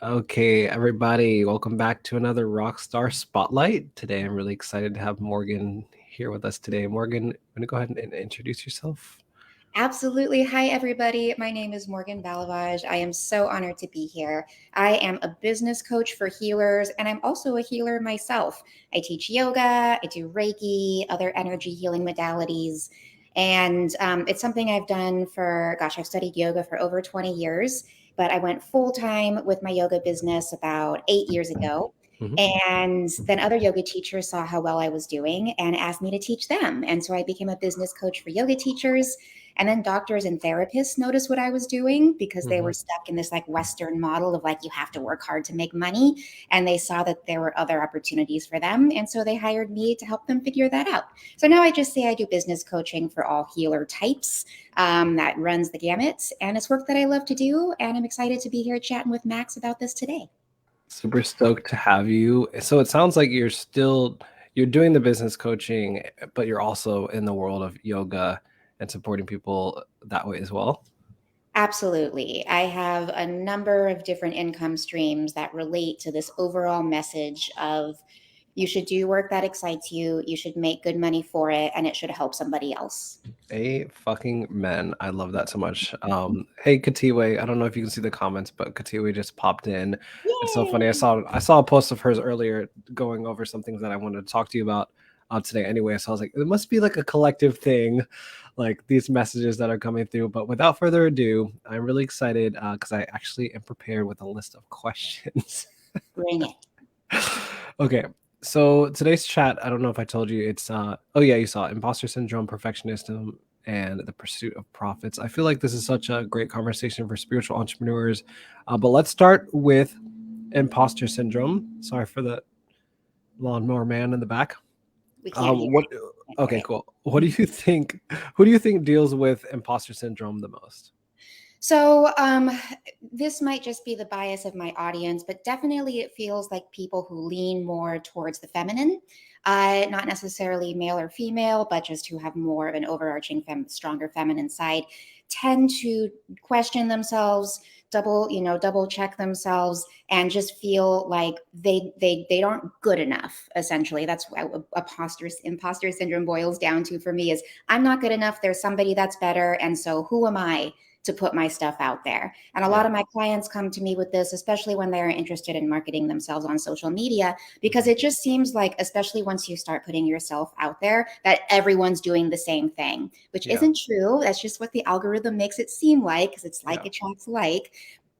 Okay, everybody, welcome back to another Rockstar Spotlight. Today, I'm really excited to have Morgan here with us today. Morgan, I'm going to go ahead and introduce yourself. Absolutely. Hi, everybody. My name is Morgan Balavage. I am so honored to be here. I am a business coach for healers, and I'm also a healer myself. I teach yoga, I do Reiki, other energy healing modalities. And it's something I've done I've studied yoga for over 20 years, but I went full time with my yoga business about 8 years ago. Mhm. And then other yoga teachers saw how well I was doing and asked me to teach them. And so I became a business coach for yoga teachers. And then doctors and therapists noticed what I was doing because they were Mhm. stuck in this like Western model of like, you have to work hard to make money. And they saw that there were other opportunities for them. And so they hired me to help them figure that out. So now I just say I do business coaching for all healer types. That runs the gamut. And it's work that I love to do. And I'm excited to be here chatting with Max about this today. Super stoked to have you. So it sounds like you're doing the business coaching, but you're also in the world of yoga and supporting people that way as well. Absolutely. I have a number of different income streams that relate to this overall message of you should do work that excites you, you should make good money for it, and it should help somebody else. A fucking men. I love that so much. Hey Katiwe, I don't know if you can see the comments, but Katiwe just popped in. It's so funny. I Yay! saw I saw a post of hers earlier going over some things that I wanted to talk to you about today anyway. So I was like, it must be like a collective thing, like these messages that are coming through. But without further ado, I'm really excited because I actually am prepared with a list of questions. Bring it. Okay, so today's chat, I don't know if I told you, it's oh yeah, you saw it, imposter syndrome, perfectionism, and the pursuit of profits. I feel like this is such a great conversation for spiritual entrepreneurs. But let's start with imposter syndrome. Sorry for the lawnmower man in the back. We can't hear What? it. Don't Okay, worry. cool. What do you think? Who do you think deals with imposter syndrome the most? So, this might just be the bias of my audience, but definitely it feels like people who lean more towards the feminine, not necessarily male or female, but just who have more of an overarching, stronger feminine side, tend to question themselves, double check themselves, and just feel like they aren't good enough. Essentially, that's what imposter syndrome boils down to for me: is I'm not good enough. There's somebody that's better, and so who am I to put my stuff out there? And a lot Yeah. of my clients come to me with this, especially when they're interested in marketing themselves on social media, because Mhm. it just seems like, especially once you start putting yourself out there, that everyone's doing the same thing, which Yeah. isn't true. That's just what the algorithm makes it seem like, because it's like Yeah. attracts like.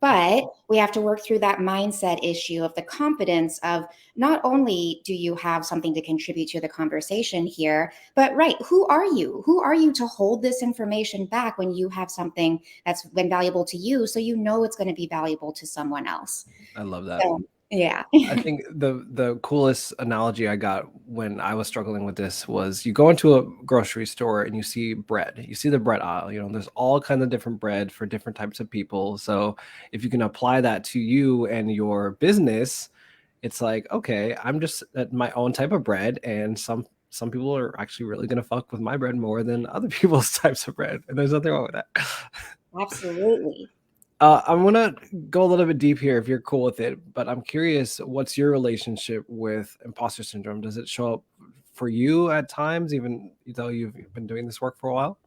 But we have to work through that mindset issue of the confidence of not only do you have something to contribute to the conversation here, but right, who are you? Who are you to hold this information back when you have something that's been valuable to you, so you know it's going to be valuable to someone else? I love that. So, yeah. I think the coolest analogy I got when I was struggling with this was you go into a grocery store and you see bread. You see the bread aisle, there's all kinds of different bread for different types of people. So if you can apply that to you and your business, it's like, okay, I'm just at my own type of bread, and some people are actually really gonna fuck with my bread more than other people's types of bread. And there's nothing wrong with that. Absolutely. I'm gonna go a little bit deep here if you're cool with it, but I'm curious, what's your relationship with imposter syndrome? Does it show up for you at times, even though you've been doing this work for a while?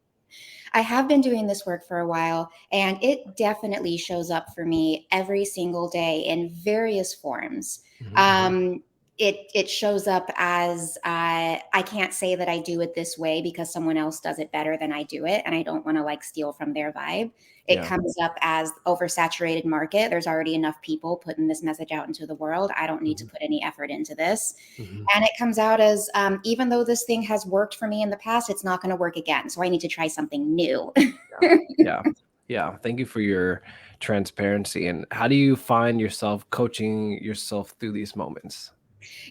I have been doing this work for a while, and it definitely shows up for me every single day in various forms. Mhm. It shows up as I can't say that I do it this way because someone else does it better than I do it, and I don't want to like steal from their vibe. It Yeah. comes up as oversaturated market. There's already enough people putting this message out into the world. I don't need to Mhm. put any effort into this. Mhm. And it comes out as even though this thing has worked for me in the past, it's not going to work again. So I need to try something new. Yeah. Yeah. Yeah. Thank you for your transparency. And how do you find yourself coaching yourself through these moments?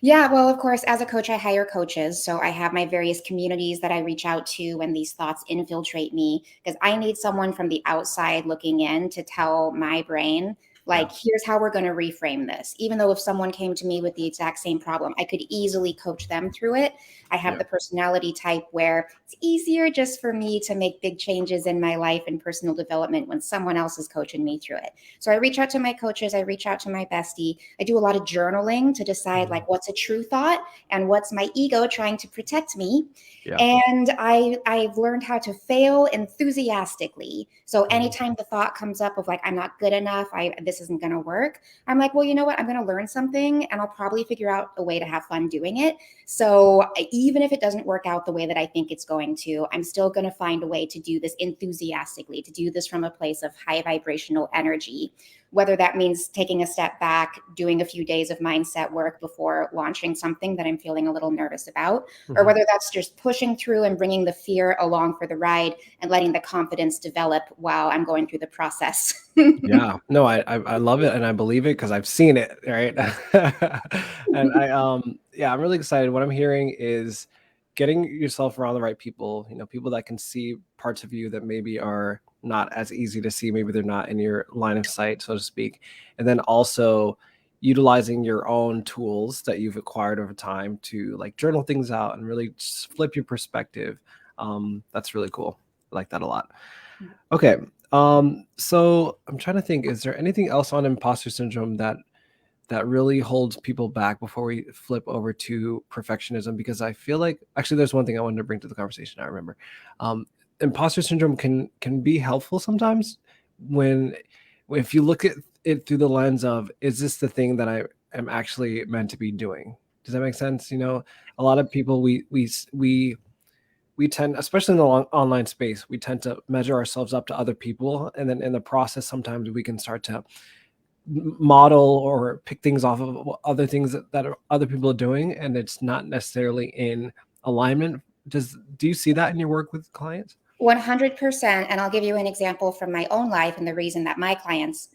Yeah, well, of course, as a coach, I hire coaches. So I have my various communities that I reach out to when these thoughts infiltrate me, because I need someone from the outside looking in to tell my brain Like, Yeah. here's how we're going to reframe this. Even though if someone came to me with the exact same problem, I could easily coach them through it. I have Yeah. the personality type where it's easier just for me to make big changes in my life and personal development when someone else is coaching me through it. So I reach out to my coaches, I reach out to my bestie. I do a lot of journaling to decide Mhm. like what's a true thought and what's my ego trying to protect me. Yeah. And I've learned how to fail enthusiastically. So Mhm. anytime the thought comes up of like, I'm not good enough, this isn't going to work, I'm like, well, you know what? I'm going to learn something and I'll probably figure out a way to have fun doing it. So even if it doesn't work out the way that I think it's going to, I'm still going to find a way to do this enthusiastically, to do this from a place of high vibrational energy, whether that means taking a step back, doing a few days of mindset work before launching something that I'm feeling a little nervous about, or Mhm. whether that's just pushing through and bringing the fear along for the ride and letting the confidence develop while I'm going through the process. Yeah, no, I love it and I believe it because I've seen it, right? And yeah, I'm really excited. What I'm hearing is getting yourself around the right people, people that can see parts of you that maybe are not as easy to see, maybe they're not in your line of sight, so to speak. And then also utilizing your own tools that you've acquired over time to like journal things out and really just flip your perspective. That's really cool. I like that a lot. Okay. So I'm trying to think, is there anything else on imposter syndrome that really holds people back before we flip over to perfectionism? Because I feel like actually there's one thing I wanted to bring to the conversation. I remember. Um, Imposter syndrome can be helpful sometimes when if you look at it through the lens of, is this the thing that I am actually meant to be doing? Does that make sense? A lot of people we tend, especially in the online space, we tend to measure ourselves up to other people, and then in the process sometimes we can start to model or pick things off of other things that other people are doing, and it's not necessarily in alignment. Do you see that in your work with clients? 100%. And I'll give you an example from my own life and the reason that my clients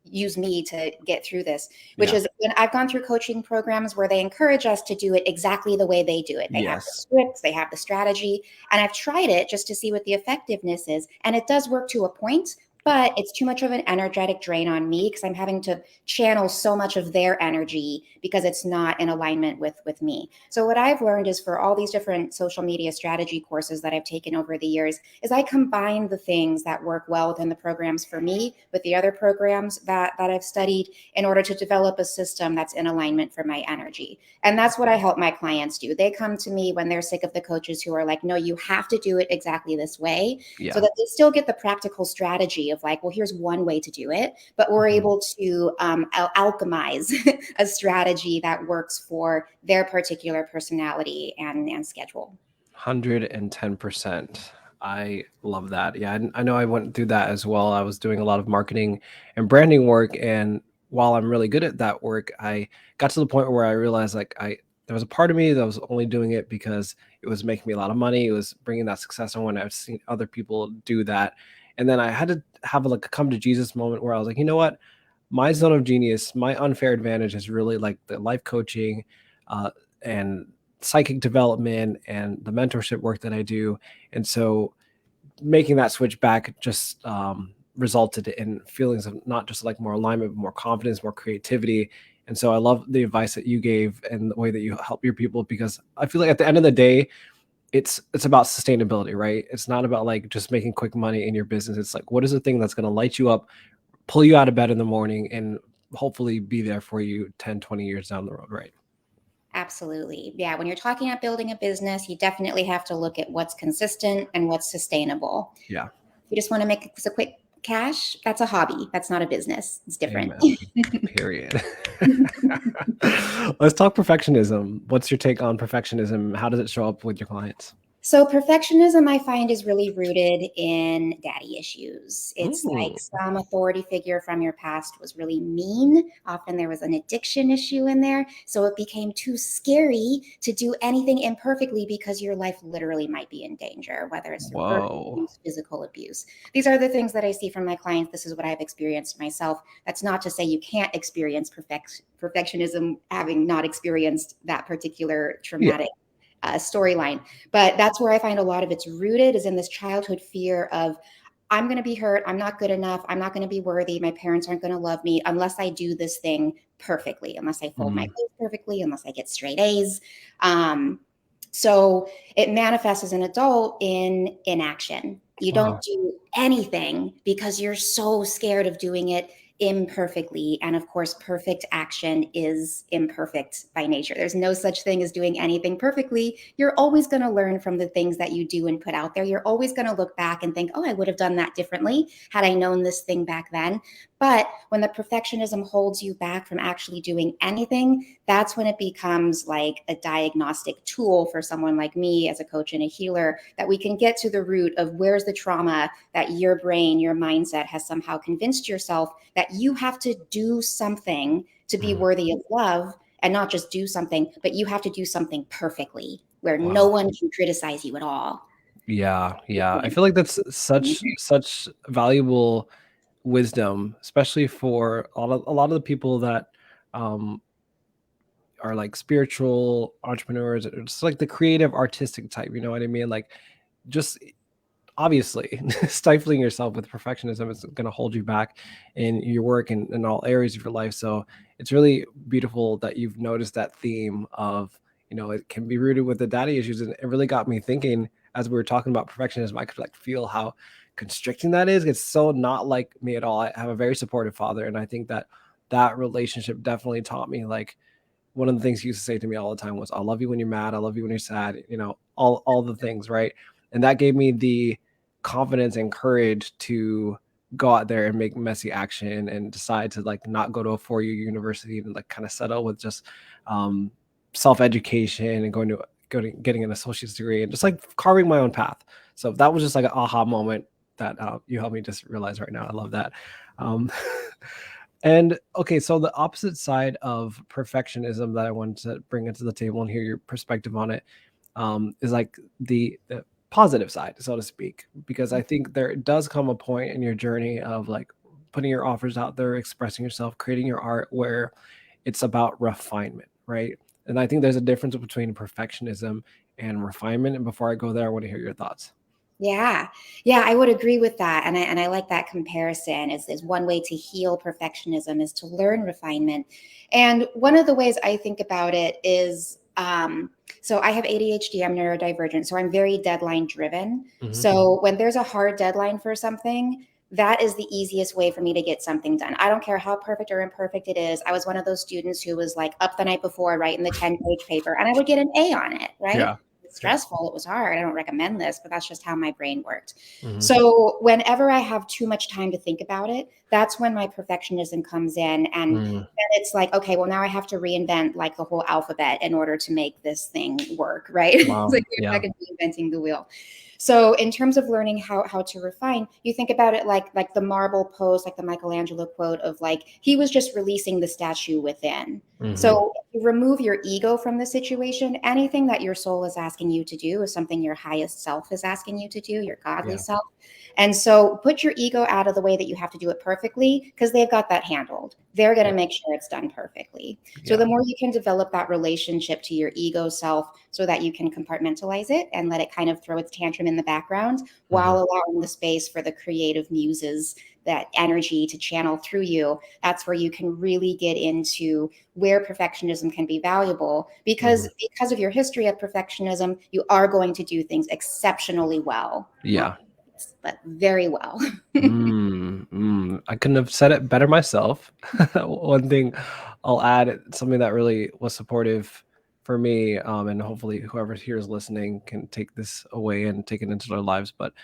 use me to get through this, which Yeah. is when I've gone through coaching programs where they encourage us to do it exactly the way they do it. They have the Yes. scripts, they have the strategy, and I've tried it just to see what the effectiveness is. And it does work to a point, but it's too much of an energetic drain on me because I'm having to channel so much of their energy because it's not in alignment with me. So what I've learned is for all these different social media strategy courses that I've taken over the years is I combine the things that work well within the programs for me with the other programs that I've studied in order to develop a system that's in alignment for my energy. And that's what I help my clients do. They come to me when they're sick of the coaches who are like, no, you have to do it exactly this way, so Yeah. that they still get the practical strategy of like, well, here's one way to do it, but we're Mhm. able to alchemize a strategy that works for their particular personality and schedule. 110%. I love that. Yeah, I know I went through that as well. I was doing a lot of marketing and branding work, and while I'm really good at that work, I got to the point where I realized like I there was a part of me that was only doing it because it was making me a lot of money. It was bringing that success, and when I've seen other people do that, and then I had to have like a come to Jesus moment where I was like, you know what, my zone of genius, my unfair advantage is really like the life coaching, and psychic development and the mentorship work that I do. And so making that switch back just resulted in feelings of not just like more alignment, but more confidence, more creativity. And so I love the advice that you gave and the way that you help your people, because I feel like at the end of the day, it's about sustainability, right? It's not about like just making quick money in your business. It's like, what is the thing that's going to light you up, pull you out of bed in the morning, and hopefully be there for you 10, 20 years down the road, right? Absolutely. Yeah. When you're talking about building a business, you definitely have to look at what's consistent and what's sustainable. Yeah. If you just want to make a quick cash, that's a hobby. That's not a business. It's different. Amen. Period. Let's talk perfectionism. What's your take on perfectionism? How does it show up with your clients? So, perfectionism, I find, is really rooted in daddy issues. It's like Mm, some authority figure from your past was really mean. Often there was an addiction issue in there. So, it became too scary to do anything imperfectly because your life literally might be in danger, whether it's through verbal whoa. abuse, physical abuse. These are the things that I see from my clients. This is what I've experienced myself. That's not to say you can't experience perfectionism having not experienced that particular Yeah. traumatic storyline. But that's where I find a lot of it's rooted is in this childhood fear of, I'm going to be hurt. I'm not good enough. I'm not going to be worthy. My parents aren't going to love me unless I do this thing perfectly, unless I fold my Mm. clothes perfectly, unless I get straight A's. Um, so it manifests as an adult in inaction. You don't Wow. do anything because you're so scared of doing it imperfectly. And of course, perfect action is imperfect by nature. There's no such thing as doing anything perfectly. You're always going to learn from the things that you do and put out there. You're always going to look back and think, oh, I would have done that differently had I known this thing back then. But when the perfectionism holds you back from actually doing anything, that's when it becomes like a diagnostic tool for someone like me as a coach and a healer, that we can get to the root of where's the trauma that your brain, your mindset has somehow convinced yourself that you have to do something to be Mm. worthy of love, and not just do something, but you have to do something perfectly where no Wow. one can criticize you at all. Yeah, yeah. I feel like that's such valuable wisdom, especially for a lot of the people that um are like spiritual entrepreneurs, or just like the creative artistic type, you know what I mean? Like just obviously stifling yourself with perfectionism is going to hold you back in your work and in all areas of your life. So it's really beautiful that you've noticed that theme of, it can be rooted with the daddy issues. And it really got me thinking as we were talking about perfectionism. I could like feel how constricting that is. It's so not like me at all. I have a very supportive father, and I think that that relationship definitely taught me, like, one of the things he used to say to me all the time was, "I love you when you're mad. I love you when you're sad." All the things, right? And that gave me the confidence and courage to go out there and make messy action and decide to like not go to a 4-year university and like kind of settle with just um, self education and getting an associate's degree and just like carving my own path. So that was just like an aha moment that you helped me just realize right now. I love that. Um, And okay, so the opposite side of perfectionism that I wanted to bring into the table and hear your perspective on it, is like the positive side, so to speak, because I think there does come a point in your journey of like putting your offers out there, expressing yourself, creating your art, where it's about refinement, right? And I think there's a difference between perfectionism and refinement. And before I go there, I want to hear your thoughts. Yeah. Yeah, I would agree with that. And I like that comparison. Is one way to heal perfectionism is to learn refinement. And one of the ways I think about it is so I have ADHD, I'm neurodivergent, so I'm very deadline driven. Hmm. So when there's a hard deadline for something, that is the easiest way for me to get something done. I don't care how perfect or imperfect it is. I was one of those students who was like up the night before writing the 10-page paper, and I would get an A on it, right? Yeah. It's Yeah. stressful. It was hard. I don't recommend this, but that's just how my brain worked. Hmm. So whenever I have too much time to think about it, that's when my perfectionism comes in. And Mm. then it's like, okay, well, now I have to reinvent like the whole alphabet in order to make this thing work, right? It's Wow. like we're Yeah. back and reinventing the wheel. So in terms of learning how to refine, you think about it like the marble pose, like the Michelangelo quote of like, he was just releasing the statue within. Hmm. So if you remove your ego from the situation, anything that your soul is asking you to do is something your highest self is asking you to do, your godly Yeah. self. And so put your ego out of the way that you have to do it perfectly, because they've got that handled. They're going to Yeah. make sure it's done perfectly. So Yeah. the more you can develop that relationship to your ego self so that you can compartmentalize it and let it kind of throw its tantrum in the background while Mhm. allowing the space for the creative muses, that energy to channel through you, that's where you can really get into where perfectionism can be valuable, Mhm. because of your history of perfectionism, you are going to do things exceptionally well, not Yeah. but very well. I couldn't have said it better myself. One thing I'll add, something that really was supportive for me, and hopefully whoever here is listening can take this away and take it into their lives. But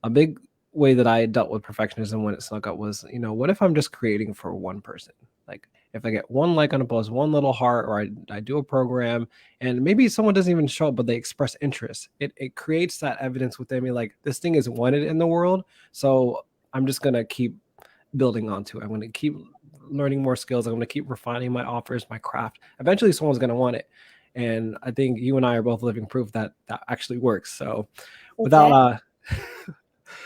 a big way that I dealt with perfectionism when it snuck up was, what if I'm just creating for one person? Like if I get one like on a post, one little heart, or I do a program and maybe someone doesn't even show up, but they express interest. It creates that evidence within me, like this thing is wanted in the world. So I'm just gonna keep building onto it. I'm gonna keep learning more skills. I'm gonna keep refining my offers, my craft. Eventually someone's gonna want it. And I think you and I are both living proof that that actually works. So without Exactly.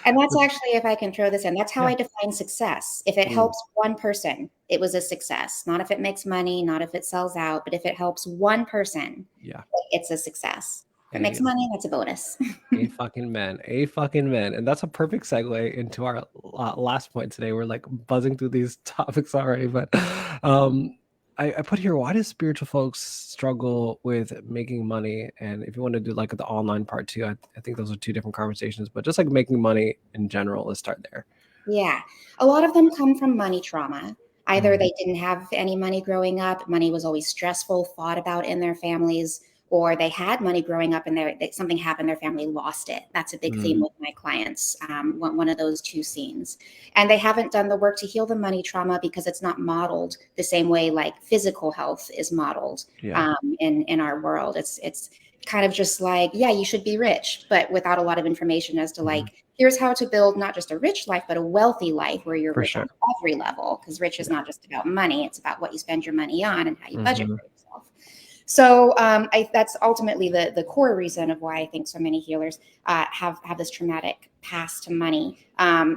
And that's with- actually, if I can throw this in, that's how yeah. I define success. If it Mm, helps one person, it was a success. Not if it makes money, not if it sells out, but if it helps one person, yeah. it's a success. If it makes money, that's a bonus. A fucking man, a fucking man. And that's a perfect segue into our last point today. We're like buzzing through these topics already, but I put here, why does spiritual folks struggle with making money? And if you want to do like the online part too, I think those are two different conversations, but just like making money in general, let's start there. Yeah. A lot of them come from money trauma. Either Mm, they didn't have any money growing up, money was always stressful, thought about in their families, or they had money growing up and something happened, their family lost it. That's a big theme mm, with my clients, one of those two scenes. And they haven't done the work to heal the money trauma because it's not modeled the same way like physical health is modeled yeah. in our world. It's kind of just like, yeah, you should be rich, but without a lot of information as to Mhm. like, here's how to build not just a rich life, but a wealthy life where you're For rich on sure. every level. Because rich is Yeah. not just about money, it's about what you spend your money on and how you budget Hmm. for yourself. So that's ultimately the core reason of why I think so many healers have this traumatic past to money.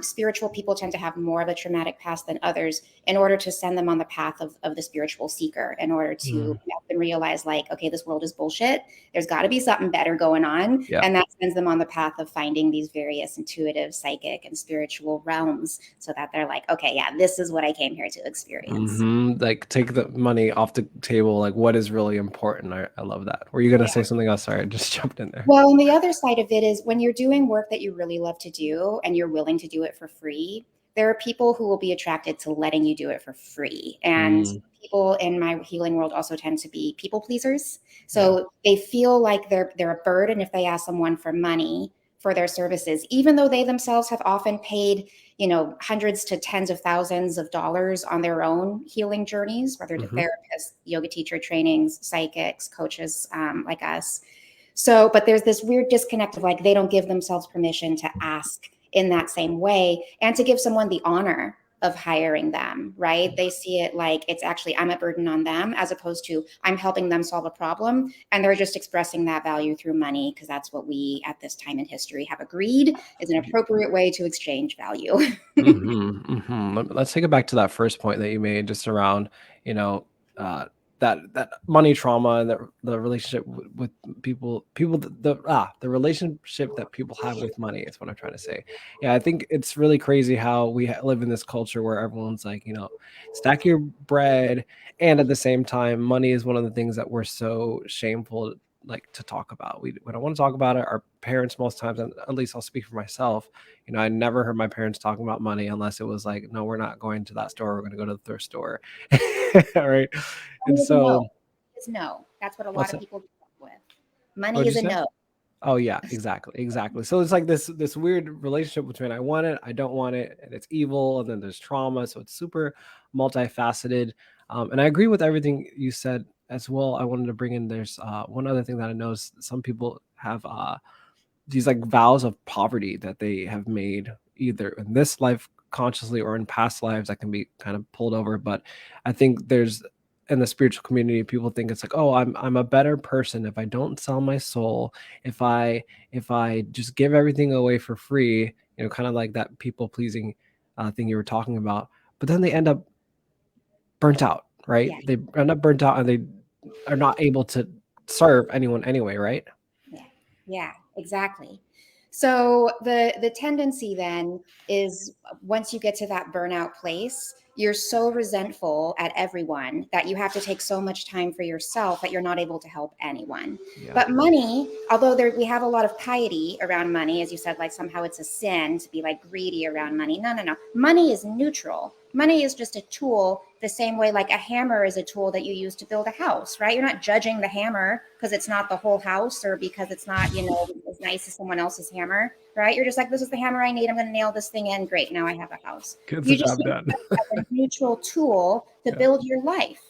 Spiritual people tend to have more of a traumatic past than others in order to send them on the path of the spiritual seeker, in order to help them realize like, okay, this world is bullshit. There's got to be something better going on. Yeah. And that sends them on the path of finding these various intuitive, psychic, and spiritual realms so that they're like, okay, yeah, this is what I came here to experience. Like take the money off the table. Like what is really important? I love that. Were you gonna say something else? Sorry, I just jumped in there. Well, and the other side of it is when you're doing work that you really love to do and you're willing to do it for free, there are people who will be attracted to letting you do it for free. And Mm, people in my healing world also tend to be people pleasers. yeah. So they feel like they're a burden if they ask someone for money for their services, even though they themselves have often paid, hundreds to tens of thousands of dollars on their own healing journeys, whether to Hmm. therapists, yoga teacher trainings, psychics, coaches like us. So, but there's this weird disconnect of like they don't give themselves permission to ask in that same way and to give someone the honor of hiring them, right? They see it like it's actually I'm a burden on them as opposed to I'm helping them solve a problem. And they're just expressing that value through money because that's what we at this time in history have agreed is an appropriate way to exchange value. Let's take it back to that first point that you made, just around, you know, uh, that money trauma and the relationship with people, the relationship that people have with money is what I'm trying to say. Yeah, I think it's really crazy how we live in this culture where everyone's like, stack your bread, and at the same time, money is one of the things that we're so shameful like to talk about. We don't want to talk about it. Our parents most times, and at least I'll speak for myself, I never heard my parents talking about money unless it was like, no, we're not going to that store. We're going to go to the thrift store. All right. And Money is a no. so, It's no. That's what a lot what's of that? people grew up with. Money What'd is you a say? no. Oh yeah, exactly. So it's like this weird relationship between I want it, I don't want it, and it's evil, and then there's trauma. So it's super multifaceted. And I agree with everything you said as well. I wanted to bring in there's one other thing that I know is some people have these like vows of poverty that they have made either in this life consciously or in past lives that can be kind of pulled over. But I think there's in the spiritual community, people think it's like, oh, I'm a better person if I don't sell my soul, if I just give everything away for free, kind of like that people pleasing thing you were talking about. But then they end up burnt out, right? Yeah. They end up burnt out and they are not able to serve anyone anyway, right? Yeah, yeah, exactly. So the tendency then is once you get to that burnout place, you're so resentful at everyone that you have to take so much time for yourself that you're not able to help anyone. Yeah. But money, although we have a lot of piety around money, as you said, like somehow it's a sin to be like greedy around money. No, no, no. Money is neutral. Money is just a tool, the same way like a hammer is a tool that you use to build a house, right? You're not judging the hammer because it's not the whole house or because it's not, as nice as someone else's hammer, right? You're just like, this is the hammer I need. I'm going to nail this thing in. Great. Now I have a house. Gets the You just job use done. it as a neutral tool to Yeah. build your life.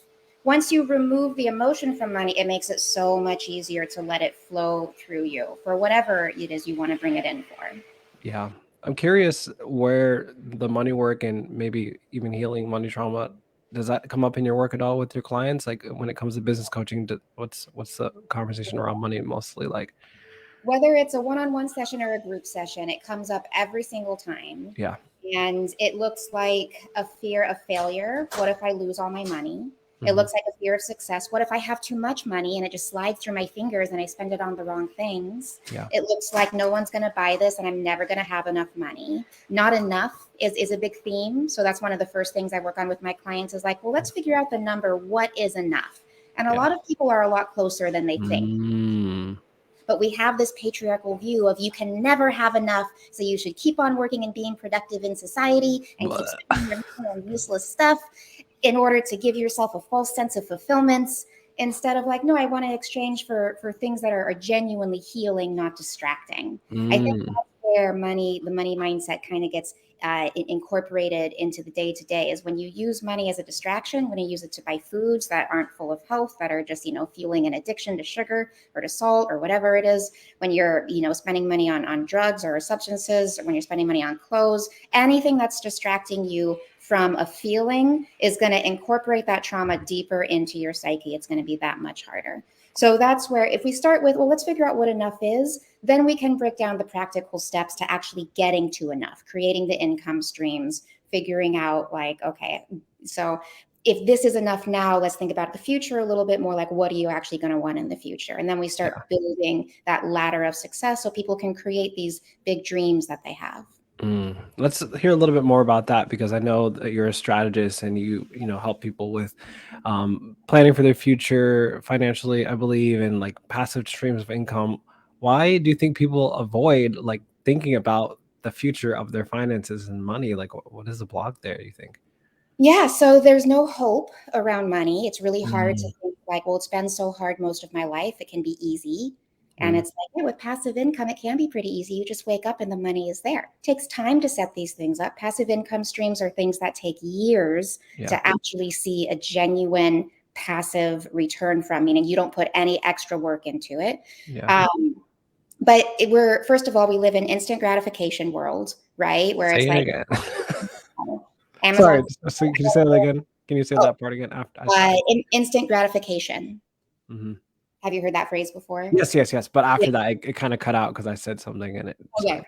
Once you remove the emotion from money, it makes it so much easier to let it flow through you for whatever it is you want to bring it in for. Yeah. I'm curious where the money work and maybe even healing money trauma, does that come up in your work at all with your clients? Like when it comes to business coaching, what's the conversation around money mostly like? Whether it's a one-on-one session or a group session, it comes up every single time. Yeah. And it looks like a fear of failure. What if I lose all my money? It Hmm. looks like a fear of success. What if I have too much money and it just slides through my fingers and I spend it on the wrong things? Yeah. It looks like no one's going to buy this and I'm never going to have enough money. Not enough is a big theme. So that's one of the first things I work on with my clients is like, well, let's figure out the number. What is enough? And a Yeah. lot of people are a lot closer than they think. Mm. But we have this patriarchal view of you can never have enough, so you should keep on working and being productive in society and keep Blah. spending your money on useless stuff in order to give yourself a false sense of fulfillment, instead of like, no, I want to exchange for things that are genuinely healing, not distracting. I think Mm. that's where the money mindset kind of gets incorporated into the day to day, is when you use money as a distraction, when you use it to buy foods that aren't full of health, that are just, fueling an addiction to sugar or to salt or whatever it is, when you're, spending money on drugs or substances, or when you're spending money on clothes, anything that's distracting you from a feeling is going to incorporate that trauma deeper into your psyche. It's going to be that much harder. So that's where, if we start with, well, let's figure out what enough is, then we can break down the practical steps to actually getting to enough, creating the income streams, figuring out like, okay, so if this is enough now, let's think about the future a little bit more, like what are you actually going to want in the future? And then we Yeah. start building that ladder of success so people can create these big dreams that they have. Let's hear a little bit more about that because I know that you're a strategist and you help people with planning for their future financially, I believe, and like passive streams of income. Why do you think people avoid like thinking about the future of their finances and money? Like, what is the block there, you think? Yeah, so there's no hope around money. It's really hard to Mm, think like, well, it's been so hard most of my life. It can be easy. And mm, it's like, yeah, with passive income, it can be pretty easy. You just wake up and the money is there. It takes time to set these things up. Passive income streams are things that take years yeah, to actually see a genuine passive return from, meaning you don't put any extra work into it. yeah. Um, but we're, first of all, we live in instant gratification world, right? Where Say it's it like again. Sorry, Amazon. so can you say that again? Can you say that part again? After I stopped. Instant gratification. Hmm. Have you heard that phrase before? Yes, yes, yes. But Yeah. after that, it kind of cut out because I said something in it. Okay.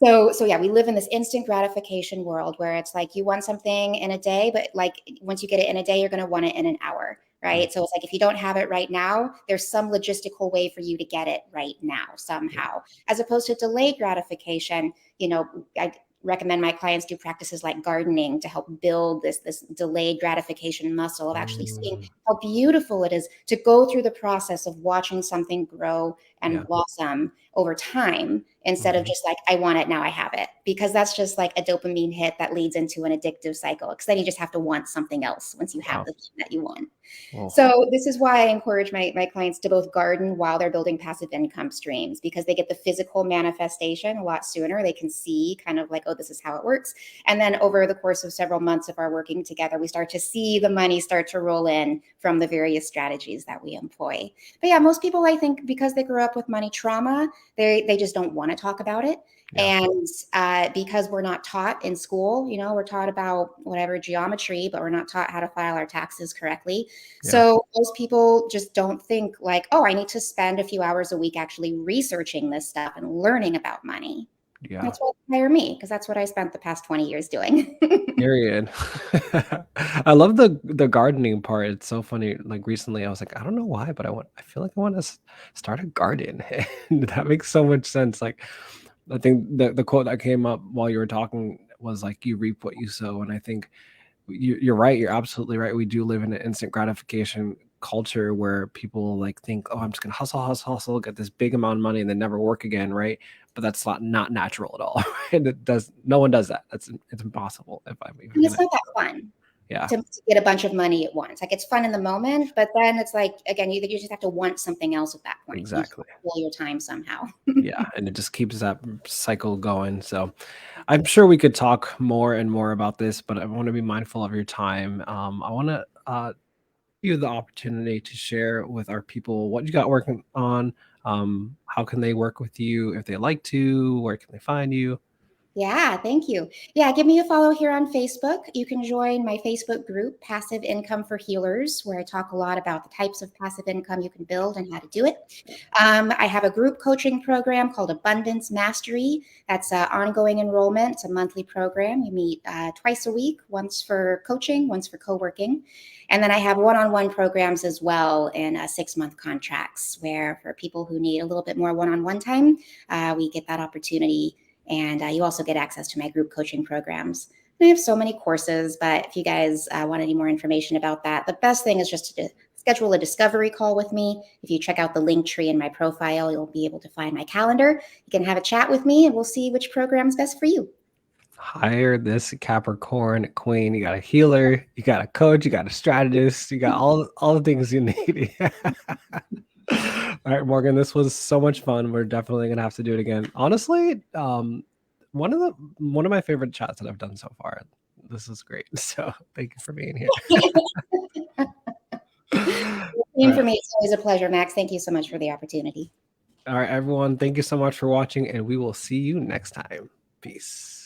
Sorry. So yeah, we live in this instant gratification world where it's like you want something in a day, but like once you get it in a day, you're going to want it in an hour, Mm, right? So it's like if you don't have it right now, there's some logistical way for you to get it right now yeah. somehow, as opposed to delayed gratification. I recommend my clients do practices like gardening to help build this delayed gratification muscle of actually seeing Mm, how beautiful it is to go through the process of watching something grow and yeah. blossom over time, instead of Mhm. just like, I want it, now I have it. Because that's just like a dopamine hit that leads into an addictive cycle. Because then you just have to want something else once you have Wow. the thing that you want. Well, So this is why I encourage my clients to both garden while they're building passive income streams, because they get the physical manifestation a lot sooner. They can see kind of like, oh, this is how it works. And then over the course of several months of our working together, we start to see the money start to roll in from the various strategies that we employ. But yeah, most people, I think, because they grew up with money trauma, they just don't want to talk about it. yeah. And because we're not taught in school, we're taught about whatever geometry, but we're not taught how to file our taxes correctly. Yeah. So most people just don't think like, oh, I need to spend a few hours a week actually researching this stuff and learning about money. Yeah. That's why they hire me, because that's what I spent the past 20 years doing. Period. I love the gardening part. It's so funny. Like recently, I was like, I don't know why, but I feel like I want to start a garden. And that makes so much sense. Like, I think the quote that came up while you were talking was like, "You reap what you sow," and I think you're right. You're absolutely right. We do live in an instant gratification culture where people like think, oh, I'm just gonna hustle, hustle, hustle, get this big amount of money and then never work again, right? But that's not natural at all. And it does no one does that. It's impossible if I'm even And gonna it's not that fun yeah, to get a bunch of money at once. Like it's fun in the moment, but then it's like, again, you just have to want something else at that point. You exactly. fill your time somehow. Yeah. And it just keeps that cycle going. So I'm sure we could talk more and more about this, but I want to be mindful of your time. I want to you the opportunity to share with our people what you got working on. How can they work with you if they like to? Where can they find you? Yeah, thank you. Yeah, give me a follow here on Facebook. You can join my Facebook group, Passive Income for Healers, where I talk a lot about the types of passive income you can build and how to do it. I have a group coaching program called Abundance Mastery. That's ongoing enrollment. It's a monthly program. You meet twice a week, once for coaching, once for co-working. And then I have one-on-one programs as well in 6-month contracts, where for people who need a little bit more one-on-one time, we get that opportunity. And you also get access to my group coaching programs. And I have so many courses, but if you guys want any more information about that, the best thing is just to schedule a discovery call with me. If you check out the link tree in my profile, you'll be able to find my calendar. You can have a chat with me and we'll see which program is best for you. Hire this Capricorn queen. You got a healer, you got a coach, you got a strategist, you got all the things you need. All right, Morgan, this was so much fun. We're definitely gonna have to do it again. Honestly, one of my favorite chats that I've done so far. This is great. So thank you for being here. Same for me. It's always a pleasure, Max. Thank you so much for the opportunity. All right, everyone. Thank you so much for watching, and we will see you next time. Peace.